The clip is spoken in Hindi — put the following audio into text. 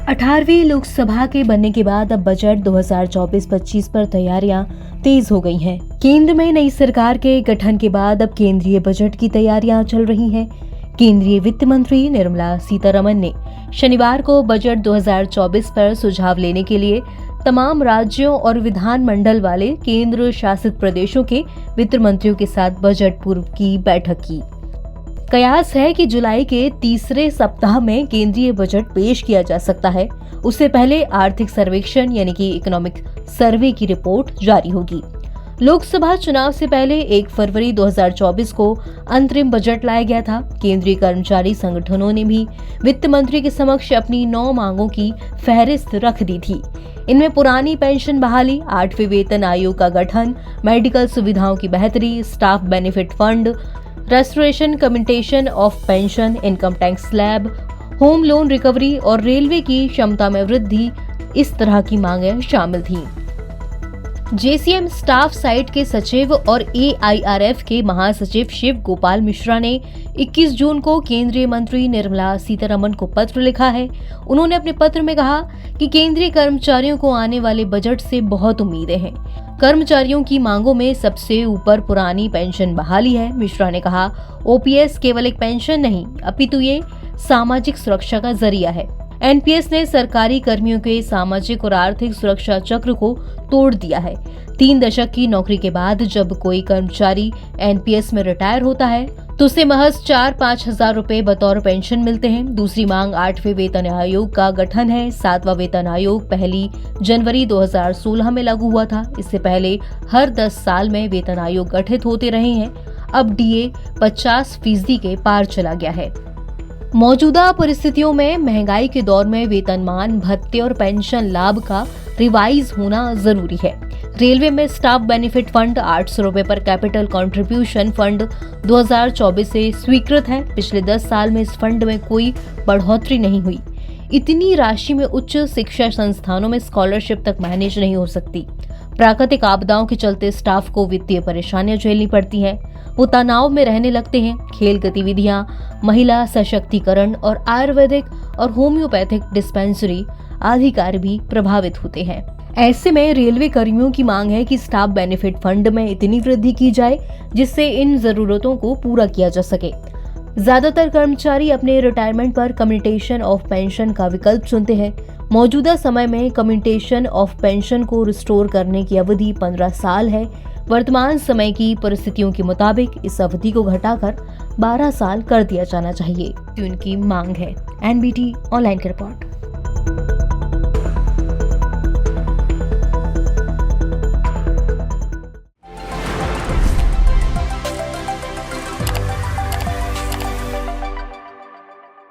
18वीं लोकसभा के बनने के बाद अब बजट 2024-25 पर तैयारियां तेज हो गई हैं। केंद्र में नई सरकार के गठन के बाद अब केंद्रीय बजट की तैयारियां चल रही हैं। केंद्रीय वित्त मंत्री निर्मला सीतारमण ने शनिवार को बजट 2024 पर सुझाव लेने के लिए तमाम राज्यों और विधानमंडल वाले केंद्र शासित प्रदेशों के वित्त मंत्रियों के साथ बजट पूर्व की बैठक की। कयास है कि जुलाई के तीसरे सप्ताह में केंद्रीय बजट पेश किया जा सकता है। उससे पहले आर्थिक सर्वेक्षण यानी कि इकोनॉमिक सर्वे की रिपोर्ट जारी होगी। लोकसभा चुनाव से पहले 1 फरवरी 2024 को अंतरिम बजट लाया गया था। केंद्रीय कर्मचारी संगठनों ने भी वित्त मंत्री के समक्ष अपनी 9 मांगों की फहरिस्त रख दी थी। इनमें पुरानी पेंशन बहाली, 8वें वेतन आयोग का गठन, मेडिकल सुविधाओं की बेहतरी, staff benefit fund, restoration commutation of pension, income tax slab, home loan recovery और रेलवे की क्षमता में वृद्धि, इस तरह की मांगें शामिल थीं। जेसीएम स्टाफ साइट के सचिव और एआईआरएफ के महासचिव शिव गोपाल मिश्रा ने 21 जून को केंद्रीय मंत्री निर्मला सीतारमण को पत्र लिखा है। उन्होंने अपने पत्र में कहा कि केंद्रीय कर्मचारियों को आने वाले बजट से बहुत उम्मीदें हैं। कर्मचारियों की मांगों में सबसे ऊपर पुरानी पेंशन बहाली है। मिश्रा ने कहा, ओपीएस केवल एक पेंशन नहीं, अपितु ये सामाजिक सुरक्षा का जरिया है। एनपीएस ने सरकारी कर्मियों के सामाजिक और आर्थिक सुरक्षा चक्र को तोड़ दिया है। 3 दशक की नौकरी के बाद जब कोई कर्मचारी एनपीएस में रिटायर होता है तो उसे महज 4-5 हजार रुपए बतौर पेंशन मिलते हैं। दूसरी मांग 8वें वेतन आयोग का गठन है। 7वां वेतन आयोग 1 जनवरी 2016 में लागू हुआ था। इससे पहले हर 10 साल में वेतन आयोग गठित होते रहे हैं। अब डीए 50% के पार चला गया है। मौजूदा परिस्थितियों में महंगाई के दौर में वेतनमान, भत्ते और पेंशन लाभ का रिवाइज होना जरूरी है। रेलवे में स्टाफ बेनिफिट फंड 800 रुपए पर कैपिटल कंट्रीब्यूशन फंड 2024 से स्वीकृत है। पिछले 10 साल में इस फंड में कोई बढ़ोतरी नहीं हुई। इतनी राशि में उच्च शिक्षा संस्थानों में स्कॉलरशिप तक मैनेज नहीं हो सकती। प्राकृतिक आपदाओं के चलते स्टाफ को वित्तीय परेशानियां झेलनी पड़ती हैं। वो तनाव में रहने लगते हैं। खेल गतिविधियां, महिला सशक्तिकरण और आयुर्वेदिक और होम्योपैथिक डिस्पेंसरी आदि कार्य भी प्रभावित होते हैं। ऐसे में रेलवे कर्मियों की मांग है कि स्टाफ बेनिफिट फंड में इतनी वृद्धि की जाए जिससे इन जरूरतों को पूरा किया जा सके। ज्यादातर कर्मचारी अपने रिटायरमेंट पर कम्यूटेशन ऑफ पेंशन का विकल्प चुनते हैं। मौजूदा समय में कम्यूटेशन ऑफ पेंशन को रिस्टोर करने की अवधि 15 साल है। वर्तमान समय की परिस्थितियों के मुताबिक इस अवधि को घटाकर 12 साल कर दिया जाना चाहिए, उनकी मांग है। एनबीटी ऑनलाइन की रिपोर्ट।